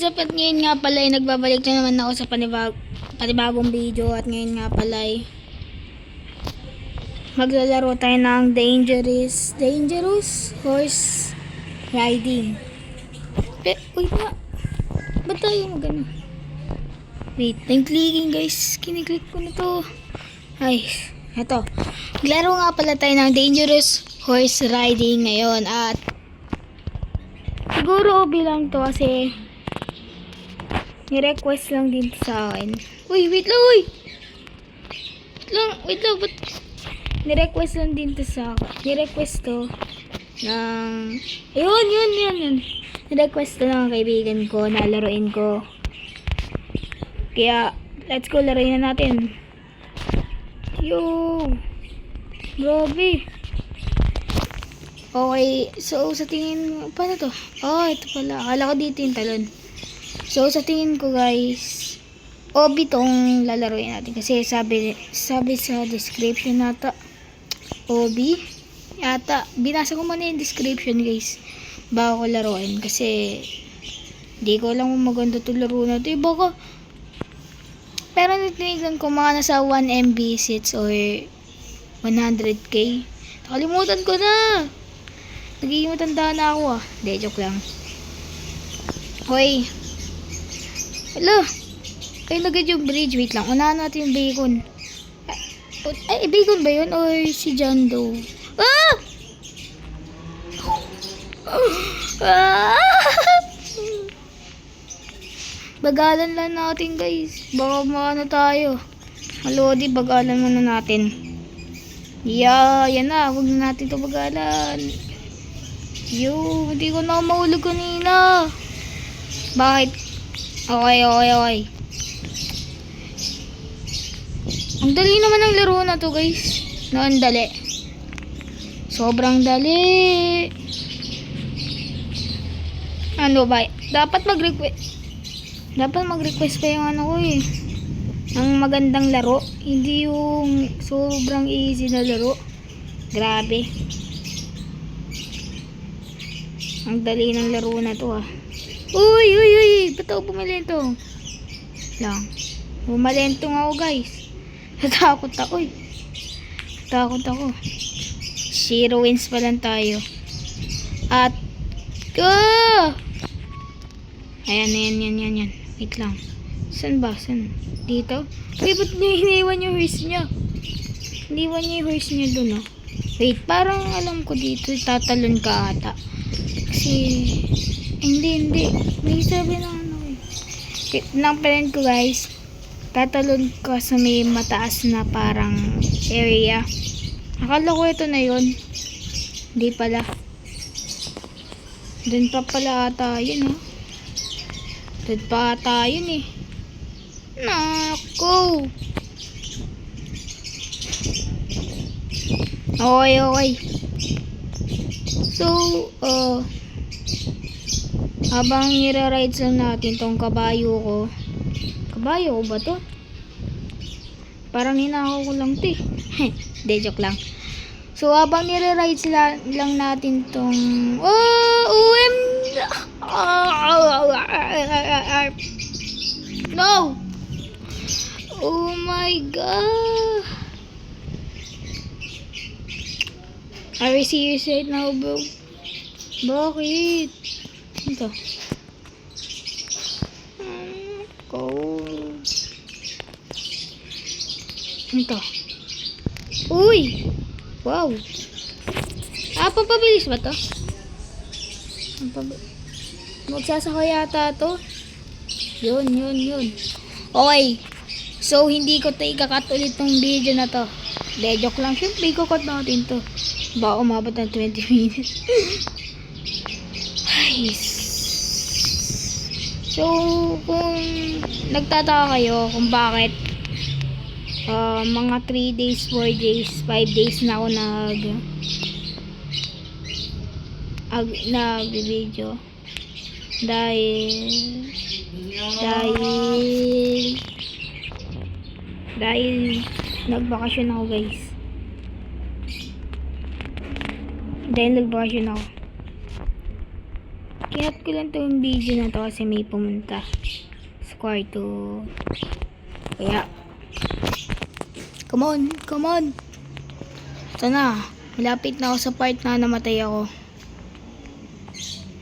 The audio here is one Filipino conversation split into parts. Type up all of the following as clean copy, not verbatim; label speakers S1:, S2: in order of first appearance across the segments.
S1: up? At ngayon nga pala ay nagbabalik na naman ako sa panibagong video. At ngayon nga pala ay maglalaro tayo ng dangerous horse riding. Wait nga. Ba't tayo magano? Wait, time clicking guys. Kiniklik ko na to. Ay, eto. Maglaro nga pala tayo ng dangerous horse riding ngayon. At siguro bilang to kasi ni-request lang din sa akin. Uy, wait lang, uy! Wait lang, ba't ni-request lang din to sa akin. Ni-request to ng yun. Ni-request to ng kaibigan ko na laruin ko. Kaya, let's go, laruin na natin. Yo! Grabe! Okay, so sa tingin, paano to? Oh, ito pala. Akala ko dito yung talon. So sa tingin ko guys, OB tong lalaruin natin. Kasi sabi sa description nata, OB. Yata, binasa ko muna yung description guys. Bago ko laruin. Kasi, di ko alam kung maganda to laro na to. Baka, pero nitinigan ko mga nasa 1 MB sits or 100k. Nakalimutan ko na. Nagiging matanda na ako ah. Hindi, joke lang. Hoy. Hala. Ay, nagad yung bridge. Wait lang. Unahan natin yung bacon. Ay, bacon ba yun? Or si John Doe? Ah! Ah! Bagalan lang natin guys. Baka maano tayo. Malodi, bagalan muna natin. Yan na. Huwag na natin ito bagalan. Yo, hindi ko na mahulog kanina. Bakit? Okay. Ang dali naman ng laro na to guys. No, ang dali. Sobrang dali. Ano ba? Dapat mag-request pa yung ano ko eh. Ng magandang laro. Hindi yung sobrang easy na laro. Grabe. Ang dali ng laro na to ah. Uy. Ba't ako bumalento? Lang. Bumalentong ako guys. Natakot ako eh. Natakot ako. 0 wins pa lang tayo. At Ayan. Wait lang. Saan ba? Saan? Dito? Uy, ba't iniwan yung horse niya? Iniwan niya yung horse niya dun, oh. Wait, parang alam ko dito. Tatalon ka ata. Kasi, hindi. May sabi na ano eh. Ng friend ko guys. Tatalon ka sa may mataas na parang area. Akala ko ito na yun. Hindi pala. Dun pa pala ata yun, oh. Dun pa ata yun eh. Nako. Okay. So, habang nire-rides lang natin tong kabayo ko. Kabayo ko ba to? Parang ninakaw ko lang to eh. Hindi, joke lang. So, habang nire-rides lang natin tong No! Oh my god! Are we serious right now, bro? Bakit? Ito. Cold. Ito. Uy! Wow! Pampabilis ba to? Magsasakay yata to. Yun. Okay. So, hindi ko ikakat ulit tong video na to. De, joke lang. Siyempre, ikakat natin to. Baka umabot ng 20 minutes. Nice. So, kung nagtataka kayo kung bakit mga 3 days, 4 days, 5 days na ako nag-video. Dahil nagbakasyon ako guys. Kinat ko lang tong video na to kasi may pumunta sa kwarto. Kaya, come on, come on. Ito na. Malapit na ako sa part na namatay ako.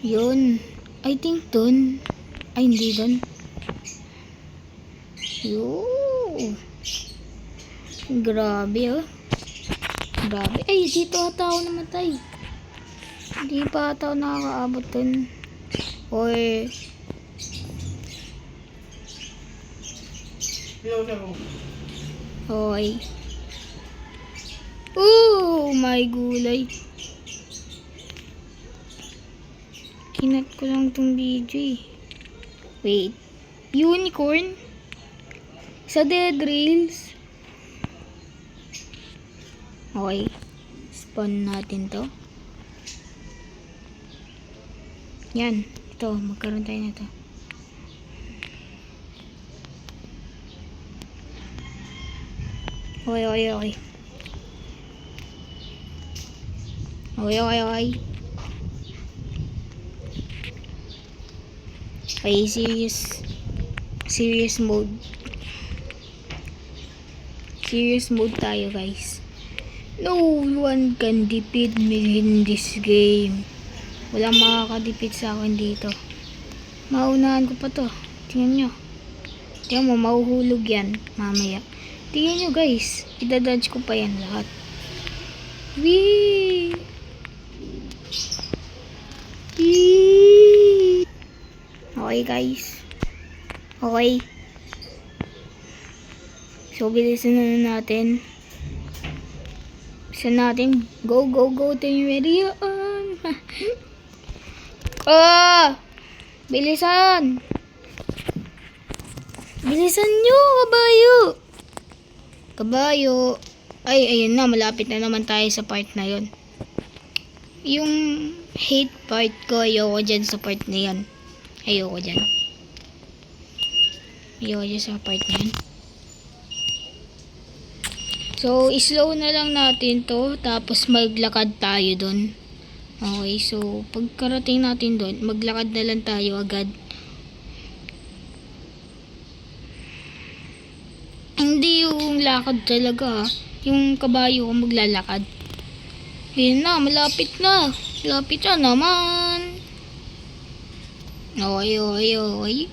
S1: Yun. I think dun. Ay, hindi dun. Yun. Grabe, oh. Grabe. Ay, dito ata ako namatay. Hindi pa ata ako nakakaabot dun. Or... Hoy. Oh, my gulay. Kinat ko lang tong video eh. Wait. Unicorn? Sa Dead Rails? Okay. Spawn natin to. Yan. Ito. Magkaroon tayo na to. Okay, okay, okay. Okay, okay, okay. Okay, serious mode. Serious mode tayo, guys. No one can defeat me in this game. Walang makakadefeat sa akin dito. Maunahan ko pa to. Tingnan nyo. Tingnan mo, mahuhulog yan mamaya. Tingnan nyo, guys. Idadodge ko pa yan lahat. Wee! Wee! Okay, guys. Okay. So, bilisan na natin. Bilisan natin. Go, go, go. Ito yung ready on. Bilisan. Bilisan nyo, kabayo. Kabayo. Ay, ayun na. Malapit na naman tayo sa part na yon. Yung hate part ko, ayoko dyan sa part na yan. Ayoko dyan. Ayoko dyan sa part na yan. So, slow na lang natin to. Tapos maglakad tayo dun. Okay, so pagkarating natin dun, maglakad na lang tayo agad. Hindi yung lakad talaga. Yung kabayo ko maglalakad. Yun na, malapit na. Malapit na naman. Okay, okay, okay.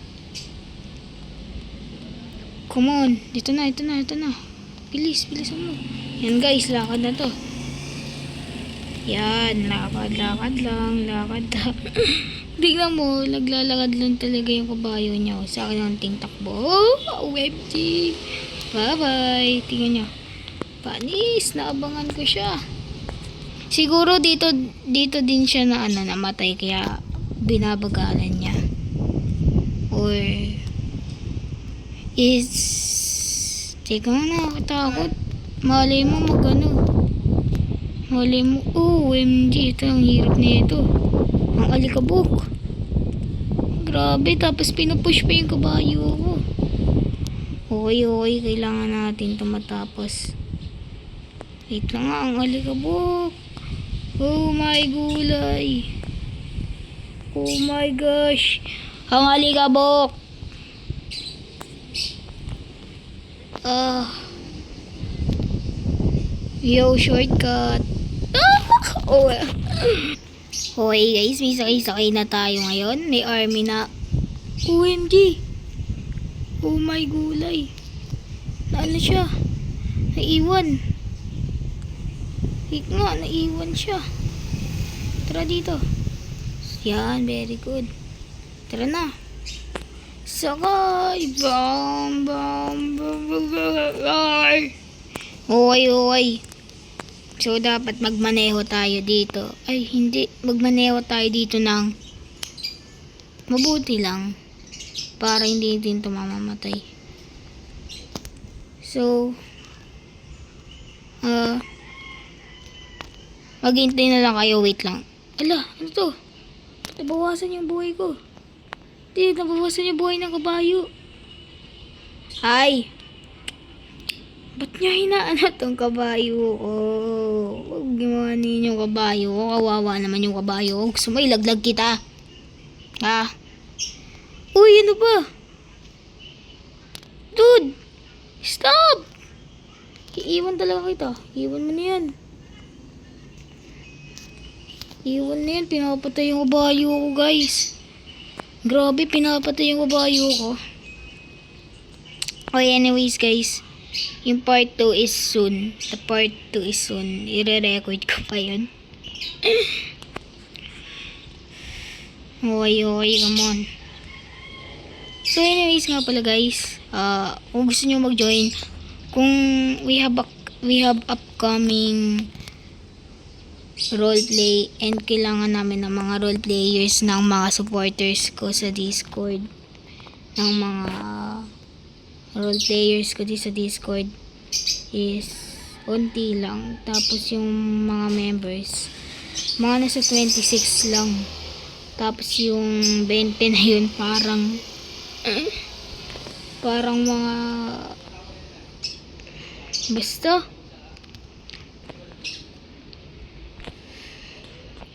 S1: Come on. Dito na, ito na, ito na. Bilis, bilisan mo. Yan guys, lakad na to. Yan, lakad, lakad lang, lakad lang. Tignan mo, naglalakad lang talaga yung kabayo niya. Sa akin ang ting takbo. Oh, OMG. Bye-bye. Tingnan niyo. Panis, naabangan ko siya. Siguro dito din siya na namatay kaya binabagalan niya. Or is teka na, nakatakot. Malay mo Malay mo, OMG, ito ang hirap nito. Ang alikabok. Grabe, tapos pinupush pa yung kabayo ko. Okay, okay, kailangan natin ito matapos. Wait lang nga, ang alikabok. Oh my gulay. Oh my gosh. Ang alikabok. Yo, shortcut. Oh. Okay guys, may sakay-sakay na tayo ngayon. May army na. OMG. Oh my gulay. Naano siya? Naiwan. Hik nga, naiwan siya. Tara dito. Yan, very good. Tara na. Sakay. Bam, bam, bam, bam, bam. Okay, okay. So, dapat magmaneho tayo dito. Ay, hindi. Magmaneho tayo dito ng mabuti lang. Para hindi din ito mamamatay. So, maghintay na lang kayo. Wait lang. Ala, ano to? Nabawasan yung buhay ko. Hindi, nabawasan yung buhay ng kabayo. Ay! Ba't niya hinaano tong kabayo ko? Huwag gimanin yung kabayo ko. Kawawa naman yung kabayo ko. Gusto mo ilaglag kita? Ah. Uy, ano ba? Dude! Stop! Iiwan talaga kita. Iiwan mo na yan. Iiwan na yan. Pinapatay yung kabayo ko, guys. Grabe, pinapatay yung kabayo ko. Okay, anyways, guys. Yung part 2 is soon. The part 2 is soon. I-re-record ko pa yun. Okay, come on. So, anyways nga pala, guys. Kung gusto nyo mag-join, kung we have upcoming roleplay and kailangan namin ng mga roleplayers ng mga supporters ko sa Discord, ng mga roleplayers ko sa Discord is unti lang. Tapos yung mga members, mga nasa 26 lang. Tapos yung 20 na yun parang mga basta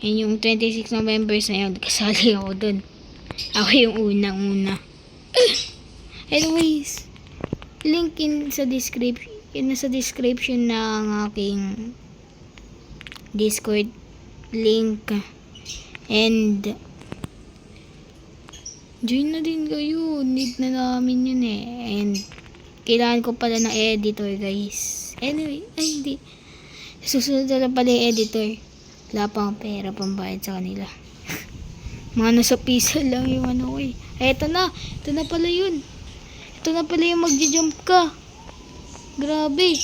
S1: yun, yung 26 na members na yun, kasali ako dun. Ako yung unang-una. Anyways, link sa description ng aking Discord link, and join na din kayo. Need na namin yun eh. And kailangan ko pala ng editor, guys. Anyway, hindi. Susunod na pala yung editor. Wala pang pera pambayad sa kanila. Mga nasa piso lang yung ano ko eh. Eto na. Ito na pala yun. Ito na pala yung magja-jump ka. Grabe.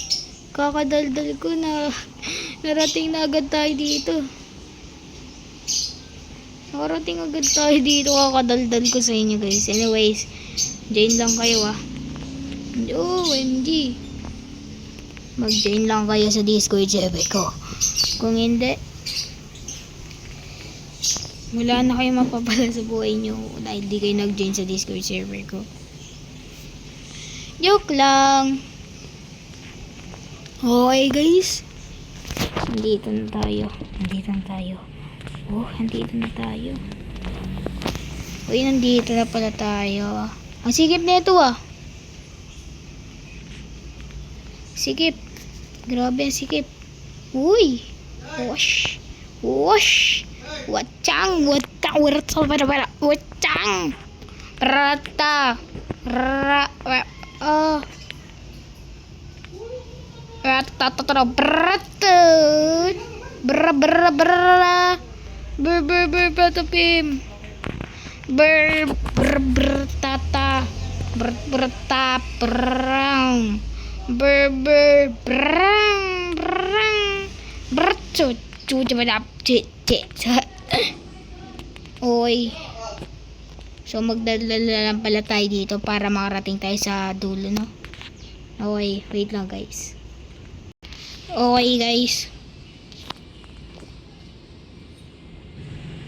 S1: Kakadaldal ko na narating na agad tayo dito. Nakarating agad tayo dito. Kakadaldal ko sa inyo, guys. Anyways, join lang kayo ah. OMG. Mag-join lang kayo sa Discord server ko. Kung hindi, wala na kayo mapapala sa buhay nyo dahil di kayo nag-join sa Discord server ko. Joke lang. Okay, guys. Nandito na tayo. Oh, nandito na tayo. Uy, nandito na pala tayo. Ang sikip na ito ah. Sikip. Grabe ang sikip. Uy. Wash. Wachang. Rata. Patapim. Tata. Oy. So magdadala lang pala tayo dito para makarating tayo sa dulo, no? Okay, wait lang, guys. Okay, guys.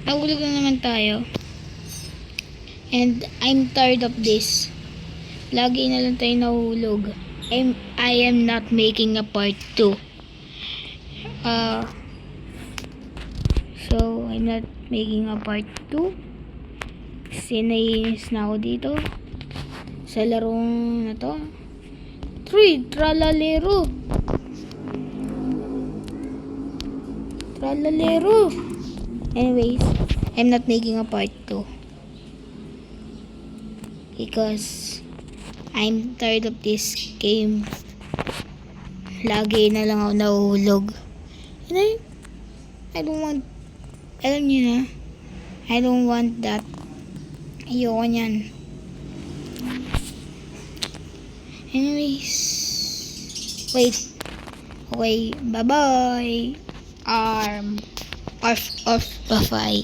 S1: Nahulog na naman tayo. And I'm tired of this. Lagi na lang tayo nahulog. I am not making a part 2. So I'm not making a part 2. Kasi naiinis na ako dito sa larong na to. Tralalero. Anyways, I'm not making a part 2 because I'm tired of this game. Lagi na lang ako nahuhulog. And I don't want, alam nyo na, I don't want that. Ayoko nyan. Anyways, wait. Okay, bye-bye. Bye-bye.